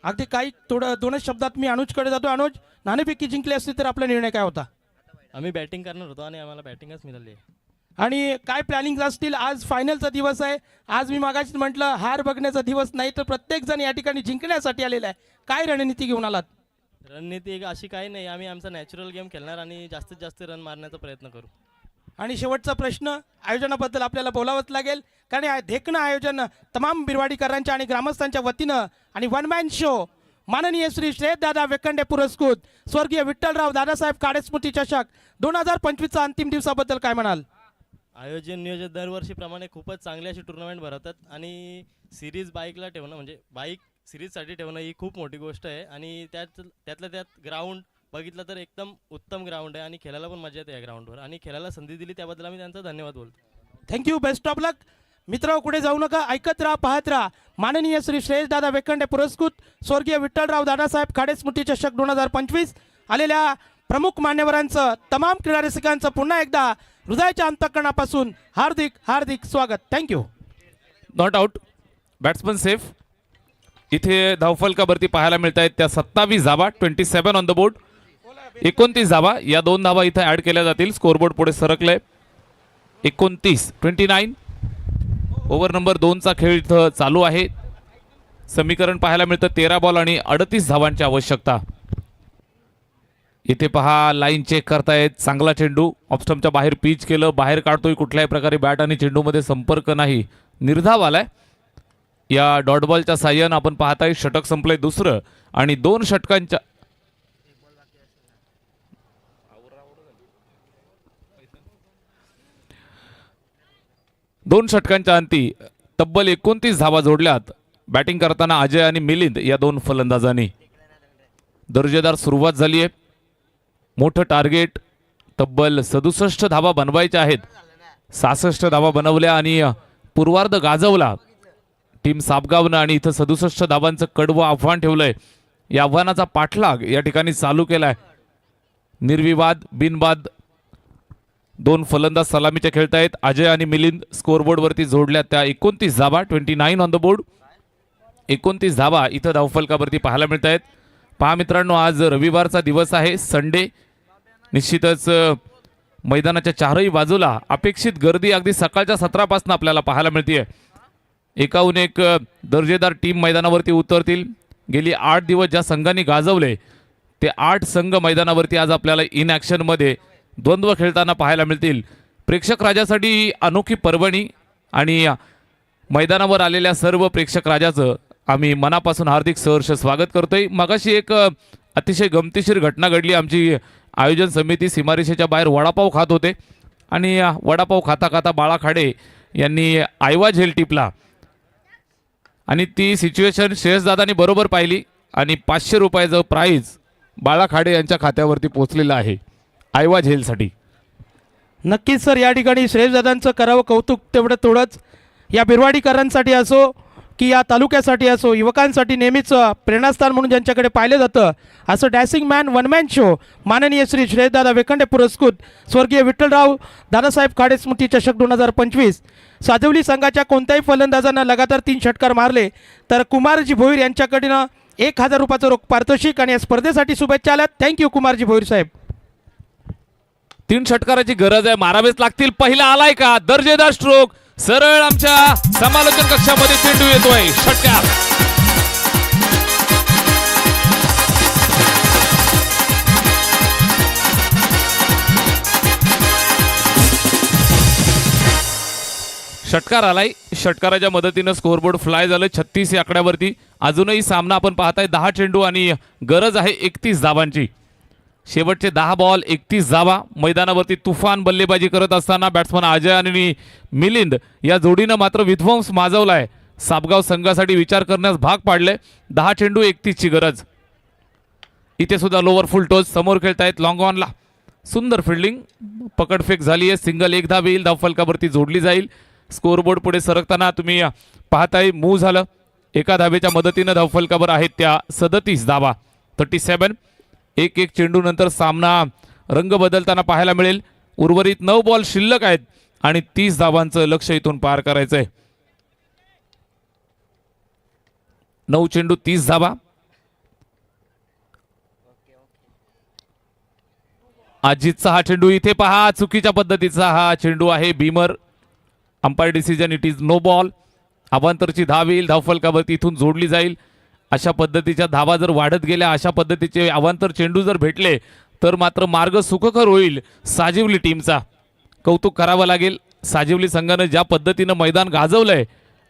अगदी काही थोडं 2 शब्दात मी अनुजकडे जातो. अनुज, नाणेफेकी जिंकली असती तर आपला निर्णय काय होता? आम्ही बॅटिंग करणार होतो आणि आम्हाला बॅटिंगच मिळाली आहे. आणि काय प्लॅनिंग असतील? आज फायनलचा दिवस आहे. आज मी मागाशीच म्हटलं हार बघण्याचा दिवस नाही, तर प्रत्येकजण या ठिकाणी जिंकण्यासाठी आलेला आहे. काय रणनीती घेऊन आलात? रणनीती एक अशी काही नाही, आम्ही आमचा नॅचरल गेम खेळणार आणि जास्तीत जास्त रन मारण्याचा प्रयत्न करू. आणि शेवटचा प्रश्न, आयोजनाबद्दल आपल्याला बोलावंच लागेल, कारण हे देखणं आयोजन तमाम बिरवाडीकरांच्या आणि ग्रामस्थांच्या वतीनं आणि वन मॅन शो माननीय श्री श्रेयसदादा वेकंडे पुरस्कृत स्वर्गीय विठ्ठलराव दादासाहेब काळे स्मृती चषक 2025चा अंतिम दिवसाबद्दल काय म्हणाल? आयोजन नियोजन दरवर्षीप्रमाणे खूपच चांगली अशी टुर्नामेंट भरवतात आणि सिरीज बाईकला ठेवणं म्हणजे बाईक सिरीजसाठी ठेवणं ही खूप मोठी गोष्ट आहे आणि त्यातल्या त्यात ग्राउंड बघितलं तर एकदम उत्तम ग्राउंड आहे आणि खेळायला पण मजा येते या ग्राउंडवर आणि खेळायला संधी दिली त्याबद्दल आम्ही त्यांचा धन्यवाद बोलतो. थँक्यू. बेस्ट ऑफ लक. मित्र कुठे जाऊ नका, ऐकत राहा, पाहत राहा. माननीय श्री श्रेयसदादा वेकंडे पुरस्कृत स्वर्गीय विठ्ठलराव दादासाहेब खाडे स्मृती चषक 2025 आलेल्या प्रमुख मान्यवरांचं, तमाम क्रीडा रसिकांचं पुन्हा एकदा हृदयाच्या अंतःकरणापासून हार्दिक हार्दिक स्वागत. Thank you. Not out. Batsman safe. इथे धावफलकावरती पाहायला मिळत आहेत त्या 27 धावा, 27 ऑन द बोर्ड. 29 धावा, या 2 धावा इथे ऍड केल्या जातील. स्कोरबोर्ड पुढे सरकलंय. 29 ओव्हर नंबर 2चा खेळ इथं चालू आहे. समीकरण पाहायला मिळतं 13 बॉल आणि 38 धावांची आवश्यकता. इथे पहा लाईन चेक करतायत. चांगला चेंडू ऑफस्टम्पच्या बाहेर पिच केलं, बाहेर काढतोय. कुठल्याही प्रकारे बॅट आणि चेंडूमध्ये संपर्क नाही. निर्धाव आलाय. या डॉट बॉलच्या साह्यानं आपण पाहताय षटक संपलंय दुसरं आणि 2 षटकांच्या अंती तब्बल 29 धावा जोडल्यात. बॅटिंग करताना अजय आणि मिलिंद या 2 फलंदाजांनी. दर्जेदार सुरुवात झाली आहे. मोठं टार्गेट, तब्बल 67 धावा बनवायच्या आहेत. 66 धावा बनवल्या आणि पूर्वार्ध गाजवला टीम सापगावनं आणि इथं 67 धावांचं कडवं आव्हान ठेवलंय. या आव्हानाचा पाठलाग या ठिकाणी चालू केलाय. निर्विवाद बिनबाद 2 फलंदाज सलामीच्या खेळतायत. अजय आणि मिलिंद स्कोरबोर्डवरती जोडल्या त्या 29 धावा, 29 ऑन द बोर्ड. 29 धावा इथं धावफलकावरती पाहायला मिळत आहेत. पहा मित्रांनो, आज रविवारचा दिवस आहे, संडे. निश्चितच मैदानाच्या चारही बाजूला अपेक्षित गर्दी अगदी सकाळच्या सत्रापासून आपल्याला पाहायला मिळते. एकाहून एक दर्जेदार टीम मैदानावरती उतरतील. गेली 8 दिवस ज्या संघांनी गाजवले ते 8 संघ मैदानावरती आज आपल्याला इन ॲक्शनमध्ये द्वंद्व खेळताना पाहायला मिळतील. प्रेक्षक राजासाठी अनोखी पर्वणी आणि मैदानावर आलेल्या सर्व प्रेक्षक राजाचं आम्ही मनापासून हार्दिक सहर्ष स्वागत करतोय. मगाशी एक अतिशय गमतीशीर घटना घडली. आमची आयोजन समिती सीमारेषेच्या बाहेर वडापाव खात होते आणि वडापाव खाता खाता बाळा खाडे यांनी आयवा झेल टिपला आणि ती सिच्युएशन श्रेयसदादांनी बरोबर पाहिली आणि 500 रुपयाचं प्राईज बाळा खाडे यांच्या खात्यावरती पोहोचलेलं आहे आयवा झेलसाठी. नक्कीच सर, या ठिकाणी श्रेयसदादांचं करावं कौतुक तेवढं थोडंच. या बिरवाडीकरांसाठी असो की या तालुक्यासाठी असो, युवकांसाठी नेहमीच प्रेरणास्थान म्हणून ज्यांच्याकडे पाहिलं जातं, असं dashing man one man show माननीय श्री श्रेयसदादा वेकंडे पुरस्कृत स्वर्गीय विठ्ठलराव दादासाहेब खाडे स्मृती चषक 2025 साजवली संघाच्या कोणत्याही फलंदाजांना लगातार 3 षटकार मारले तर कुमारजी भोईर यांच्याकडनं 1000 रुपयाचं रोख पारितोषिक आणि या स्पर्धेसाठी शुभेच्छा आल्यात. थँक्यू कुमारजी भोईर साहेब. 3 षटकाराची गरज आहे, मारावेच लागतील. पहिला आलाय का? दर्जेदार स्ट्रोक. सरळ आमच्या समालोचन कक्षामध्ये चेंडू येतोय. षटकार. षटकार आलाय. षटकाराच्या मदतीनं स्कोरबोर्ड फ्लाय झालं 36 या आकड्यावरती. अजूनही सामना आपण पाहताय 10 चेंडू आणि गरज आहे 31 धावांची. शेवटचे 10 बॉल 31 धावा. मैदानावरती तुफान बल्लेबाजी करत असताना बॅट्समन अजय आणि मिलिंद या जोडीनं मात्र विध्वंस माजवलाय. सापगाव संघासाठी विचार करण्यास भाग पाडले. 10 चेंडू 31 ची गरज. इथे सुद्धा लोअर फुल टॉस समोर खेळतायत लॉंग ऑनला. सुंदर फिल्डिंग, पकडफेक झाली आहे. सिंगल एक धाव येईल, धावफलकावरती जोडली जाईल. स्कोअरबोर्ड पुढे सरकताना तुम्ही पाहताय मूव्ह झालं. एका धावेच्या मदतीनं धावफलकावर आहेत त्या 37 धावा. 37. एक चेंडू नंतर सामना रंग बदलताना पाहायला मिळेल. उर्वरित 9 बॉल शिल्लक आहेत आणि 30 धावांचं लक्ष्य इथून पार करायचंय. 9 चेंडू 30 धावा. अजितचा हा चेंडू इथे पहा, चुकीच्या पद्धतीचा हा चेंडू आहे. Beamer umpire decision, it is no ball. अवांतरची धाव येईल, धावफलकावरती इथून जोडली जाईल. अशा पद्धतीच्या धावा जर वाढत गेल्या, अशा पद्धतीचे अवांतर चेंडू जर भेटले तर मात्र मार्ग सुखकर होईल साजिवली टीमचा. कौतुक करावं लागेल साजिवली संघानं ज्या पद्धतीनं मैदान गाजवलंय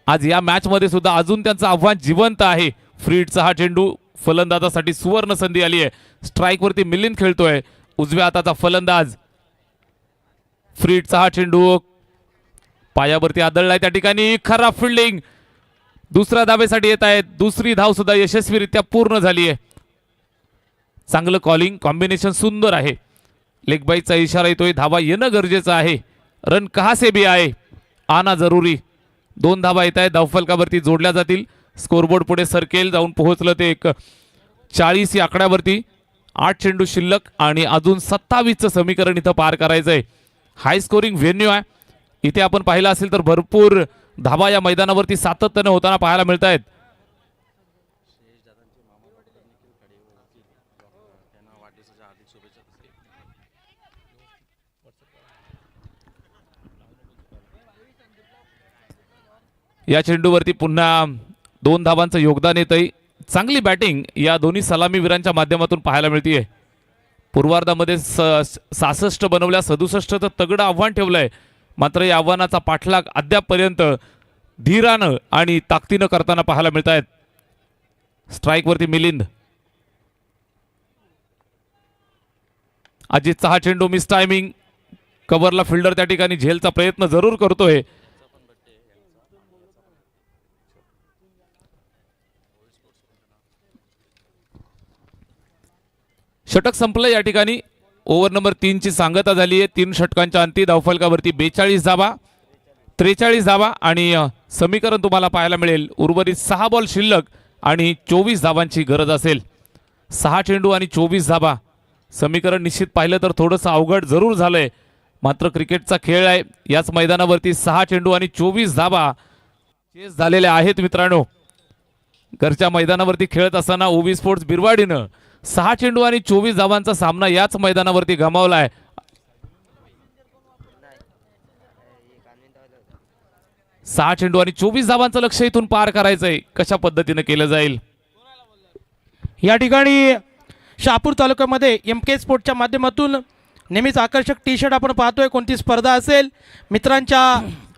आज या मॅचमध्ये सुद्धा. अजून त्यांचं आव्हान जिवंत आहे. फ्रीडचा हा चेंडू फलंदाजासाठी सुवर्ण संधी आली आहे. स्ट्राईकवरती मिलिंद खेळतोय, उजव्या हाताचा फलंदाज. फ्रीडचा हा चेंडू पायावरती आदळलाय त्या ठिकाणी. खराब फिल्डिंग. दुसऱ्या धावेसाठी येत आहेत. दुसरी धाव सुद्धा यशस्वीरित्या पूर्ण झाली आहे. चांगलं कॉलिंग, कॉम्बिनेशन सुंदर आहे. लेगबाईचा इशारा येतोय, धावा येणं गरजेचं आहे. रन कहा से भी आए, आना जरुरी. 2 धावा येत आहेत, धावफलकावरती जोडल्या जातील. स्कोरबोर्ड पुढे सरकेल, जाऊन पोहोचलं ते 40 या आकड्यावरती. 8 चेंडू शिल्लक आणि अजून 27चं समीकरण इथं पार करायचंय. हाय स्कोरिंग व्हेन्यू आहे. इथे आपण पाहिलं असेल तर भरपूर धावा या मैदानावरती सातत्याने होताना पाहायला मिळत आहेत. या चेंडूवरती पुन्हा 2 धावांचं योगदान येतंय. चांगली बॅटिंग या दोन्ही सलामीवीरांच्या माध्यमातून पाहायला मिळतीये. पूर्वार्धामध्ये 66 बनवल्या, 67चं तगडं आव्हान ठेवलंय. मात्र या आव्हानाचा पाठलाग अद्यापपर्यंत धीरानं आणि ताकदीनं करताना पाहायला मिळत आहेत. स्ट्राईकवरती मिलिंद. अजितचा हा चेंडू मिस टायमिंग. कव्हरला फिल्डर त्या ठिकाणी झेलचा प्रयत्न जरूर करतोय. षटक संपलं या ठिकाणी. ओव्हर नंबर 3 ची सांगता झाली आहे. 3 षटकांच्या अंती धावफलकावरती 42 धावा, 43 धावा आणि समीकरण तुम्हाला पाहायला मिळेल. उर्वरित 6 बॉल शिल्लक आणि 24 धावांची गरज असेल. 6 चेंडू आणि 24 धावा. समीकरण निश्चित पाहिलं तर थोडंसं अवघड जरूर झालंय. मात्र क्रिकेटचा खेळ आहे. याच मैदानावरती 6 चेंडू आणि 24 धावा चेस झालेल्या आहेत मित्रांनो. घरच्या मैदानावरती खेळत असताना ओवी स्पोर्ट्स बिरवाडीनं 6 चेंडू आणि 24 धावांचा सामना याच मैदानावरती गमावलाय. 6 चेंडू आणि 24 धावांचं लक्ष्य इथून पार करायचंय. कशा पद्धतीने केलं जाईल. या ठिकाणी शहापूर तालुक्यामध्ये MK स्पोर्टच्या माध्यमातून नेहमीच आकर्षक टी शर्ट आपण पाहतोय. कोणती स्पर्धा असेल, मित्रांच्या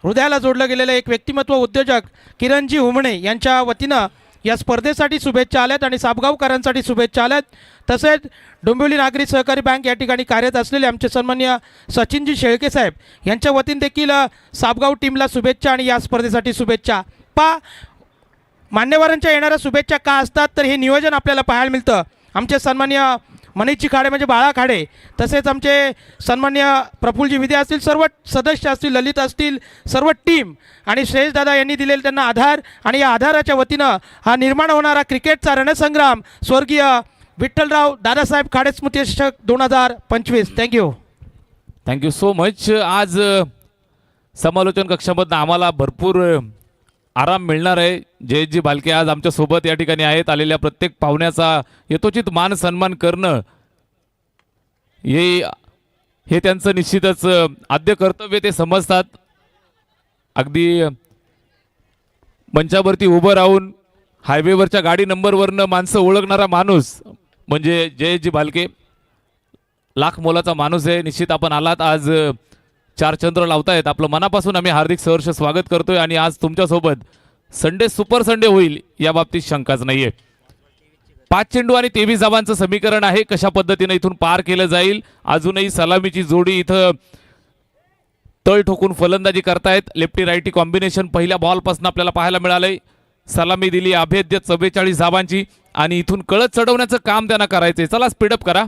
हृदयाला जोडलं गेलेलं एक व्यक्तिमत्व उद्योजक किरणजी हुमणे यांच्या वतीनं या स्पर्धेसाठी शुभेच्छा आल्यात आणि सापगावकरांसाठी शुभेच्छा आल्यात. तसेच डोंबिवली नागरी सहकारी बँक या ठिकाणी कार्यरत असलेले आमचे सन्माननीय सचिनजी शेळके साहेब यांच्या वतीने देखील सापगाव टीमला शुभेच्छा आणि या स्पर्धेसाठी शुभेच्छा. मान्यवरांच्या येणाऱ्या शुभेच्छा का असतात तर हे नियोजन आपल्याला पाहायला मिळतं. आमचे सन्माननीय मनीषजी खाडे म्हणजे बाळा खाडे, तसेच आमचे सन्माननीय प्रफुल्लजी विदे असतील, सर्व सदस्य असतील, ललित असतील, सर्व टीम आणि श्रेयस दादा यांनी दिलेले त्यांना आधार आणि या आधाराच्या वतीनं हा निर्माण होणारा क्रिकेटचा रणसंग्राम स्वर्गीय विठ्ठलराव दादासाहेब खाडे स्मृती चषक 2025. Thank you so much. आज समालोचन कक्षामधून आम्हाला भरपूर आराम मिळणार आहे. जयजी भालके आज आमच्या सोबत या ठिकाणी आहेत. आलेल्या प्रत्येक पाहुण्याचा यथोचित मान सन्मान करणं हे त्यांचं निश्चितच आद्य कर्तव्य ते समजतात. अगदी मंचावरती उभं राहून हायवेवरच्या गाडी नंबरवरनं माणसं ओळखणारा माणूस म्हणजे जयजी भालके. लाख मोलाचा माणूस आहे. निश्चित आपण आलात, आज 4 चंद्र लावतायत. आपलं मनापासून आम्ही हार्दिक सहर्ष स्वागत करतोय आणि आज तुमच्यासोबत संडे सुपर संडे होईल या बाबतीत शंकाच नाहीये. 5 चेंडू आणि 23 धावांचं समीकरण आहे. कशा पद्धतीने इथून पार केलं जाईल. अजूनही सलामीची जोडी इथं तळ ठोकून फलंदाजी करतायत. लेफ्टी राईटी कॉम्बिनेशन पहिल्या बॉलपासून आपल्याला पाहायला मिळालंय. सलामी दिली अभेद्य 44 धावांची आणि इथून कळत चढवण्याचं काम त्यांना करायचंय. चला स्पीडअप करा.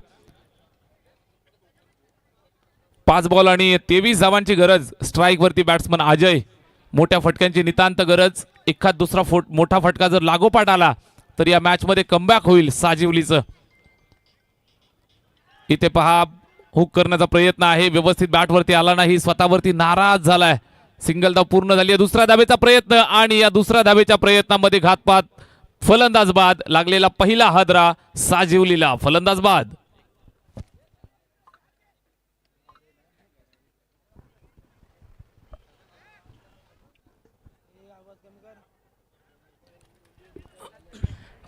5 बॉल आणि 23 धावांची गरज. स्ट्राईक वरती बॅट्समन अजय. मोठ्या फटक्यांची नितांत गरज. एखाद दुसरा मोठा फटका जर लागोपाठ आला तर या मॅच मध्ये कमबॅक होईल साजिवलीचं. इथे पहा हुक करण्याचा प्रयत्न आहे. व्यवस्थित बॅट वरती आला नाही. स्वतःवरती नाराज झालाय. सिंगल धाव पूर्ण झाली. दुसऱ्या धावेचा प्रयत्न आणि या दुसऱ्या धावेच्या प्रयत्नामध्ये घातपात. फलंदाज बाद. लागलेला पहिला हादरा साजिवलीला. फलंदाज बाद.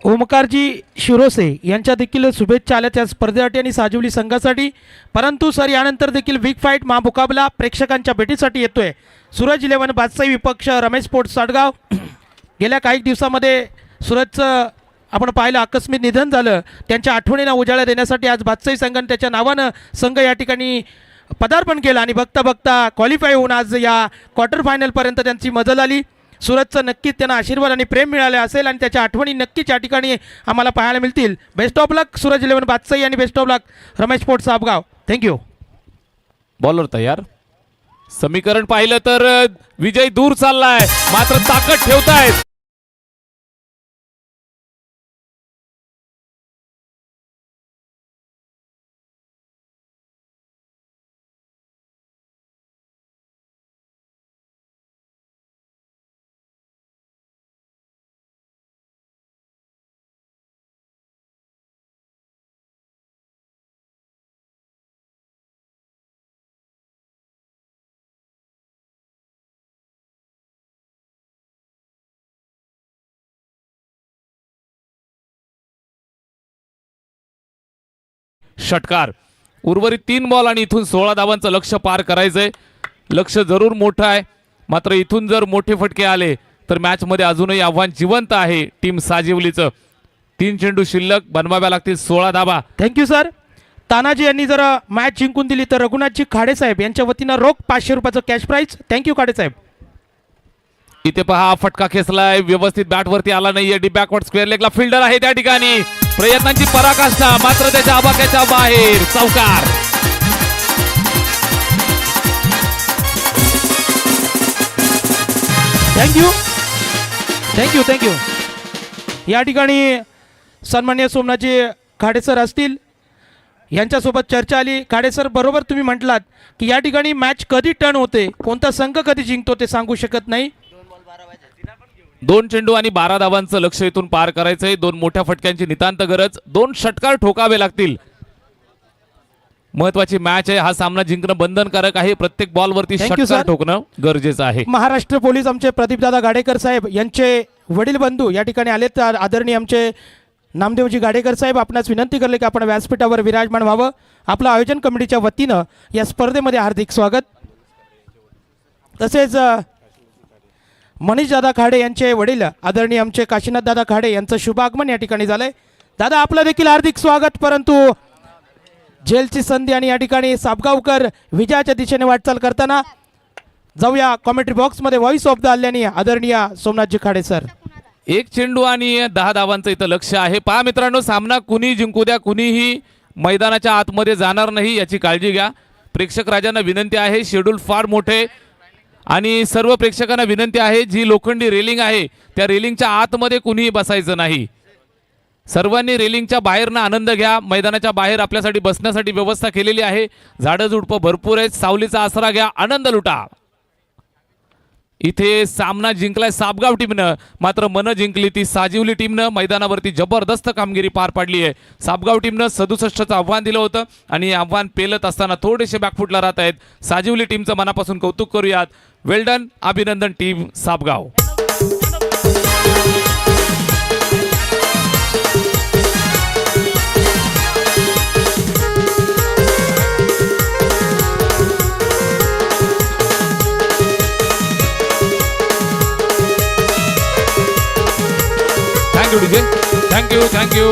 ओमकारजी शिरोसे यांच्या देखील शुभेच्छा आल्या त्या स्पर्धेसाठी आणि साजिवली संघासाठी. परंतु सर यानंतर देखील बिग फाईट महामुकाबला प्रेक्षकांच्या भेटीसाठी येतोय. सूरज 11 बादशाही विपक्ष रमेश स्पोर्ट्स साडगाव. गेल्या काही दिवसामध्ये सूरजचं आपण पाहिलं आकस्मिक निधन झालं. त्यांच्या आठवणींना उजाळा देण्यासाठी आज बादशाही संघाने त्याच्या नावानं संघ या ठिकाणी पदार्पण केलं आणि बघता बघता क्वालिफाय होऊन आज या क्वार्टर फायनलपर्यंत त्यांची मजल आली. सूरजचं नक्कीच त्यांना आशीर्वाद आणि प्रेम मिळाले असेल आणि त्याच्या आठवणी नक्कीच या ठिकाणी आम्हाला पाहायला मिळतील. बेस्ट ऑफ लक सूरज 11 बादशाही आणि best of luck Ramesh sports Sabgaon. Thank you. Bowler तयार. समीकरण पाहिलं तर विजय दूर चाललाय मात्र ताकद ठेवतायत. षटकार. उर्वरित 3 बॉल आणि इथून 16 धावांचं लक्ष्य पार करायचंय. लक्ष्य जरूर मोठं आहे मात्र इथून जर मोठे फटके आले तर मॅच मध्ये अजूनही आव्हान जिवंत आहे टीम साजिवलीचं. 3 चेंडू शिल्लक. बनवाव्या लागतील 16 धावा. Thank you sir. तानाजी यांनी जर मॅच जिंकून दिली तर रघुनाथजी खाडे साहेब यांच्या वतीनं रोख 500 रुपयाचं कॅश प्राईज. थँक्यू खाडे साहेब. इथे पहा फटका खेचलाय. व्यवस्थित बॅट वरती आला नाहीये. डी बॅकवर्ड स्क्वेअर लेगला फिल्डर आहे त्या ठिकाणी. प्रयत्नांची पराकाष्ठा मात्र त्याच्या आबाक्याच्या बाहेर. चौकार. Thank you thank you thank you. या ठिकाणी सन्मान्य सोमनाथजी खाडे सर असतील. यांच्यासोबत चर्चा आली. खाडे सर बरोबर तुम्ही म्हटलात की या ठिकाणी मॅच कधी टर्न होते कोणता संघ कधी जिंकतो ते सांगू शकत नाही. 2 चेंडू आणि 12 धावांचं लक्ष इथून पार करायचंय. 2 मोठ्या फटक्यांची नितांत गरज. 2 षटकार ठोकावे लागतील. महत्वाची मॅच आहे. हा सामना जिंकणं बंधनकारक आहे. प्रत्येक बॉलवरती Thank you, षटकार sir. ठोकणं गरजेचं आहे. महाराष्ट्र पोलीस आमचे प्रदीपदादा गाडेकर साहेब यांचे वडील बंधू या ठिकाणी आले. तर आदरणीय आमचे नामदेवजी गाडेकर साहेब आपणास विनंती करले की आपण व्यासपीठावर विराजमान व्हावं. आपलं आयोजन कमिटीच्या वतीनं या स्पर्धेमध्ये हार्दिक स्वागत. तसेच मनीष दादा खाडे यांचे वडील आदरणीय आमचे काशीनाथ दादा खाडे यांचं शुभ आगमन या ठिकाणी झालंय. दादा आपलं देखील हार्दिक स्वागत. परंतु जेलची संधी आणि या ठिकाणी साबगावकर विजयाच्या दिशेने वाटचाल करताना जाऊया कॉमेंट्री बॉक्समध्ये. व्हॉइस ऑफ द आल्याने आदरणीय सोमनाथजी खाडे सर. 1 चेंडू आणि 10 धावांचं इथं लक्ष आहे. पहा मित्रांनो सामना कुणी जिंकू द्या कुणीही मैदानाच्या आतमध्ये जाणार नाही याची काळजी घ्या. प्रेक्षक राजांना विनंती आहे. शेड्यूल फार मोठे आणि सर्व प्रेक्षकांना विनंती आहे जी लोखंडी रेलिंग आहे त्या रेलिंगच्या आतमध्ये कुणीही बसायचं नाही. सर्वांनी रेलिंगच्या बाहेरनं आनंद घ्या. मैदानाच्या बाहेर आपल्यासाठी बसण्यासाठी व्यवस्था केलेली आहे. झाडं झुडपं भरपूर आहेत. सावलीचा आसरा घ्या. आनंद लुटा. इथे सामना जिंकलाय साबगाव टीमनं मात्र मन जिंकली ती साजिवली टीमनं. मैदानावरती जबरदस्त कामगिरी पार पाडली आहे. साबगाव टीमनं 67चं आव्हान दिलं होतं आणि आव्हान पेलत असताना थोडेसे बॅकफुटला राहत आहेत. साजिवली टीमचं मनापासून कौतुक करूयात. Well done. अभिनंदन team Sabgaon. Thank you DJ. Thank you. Thank you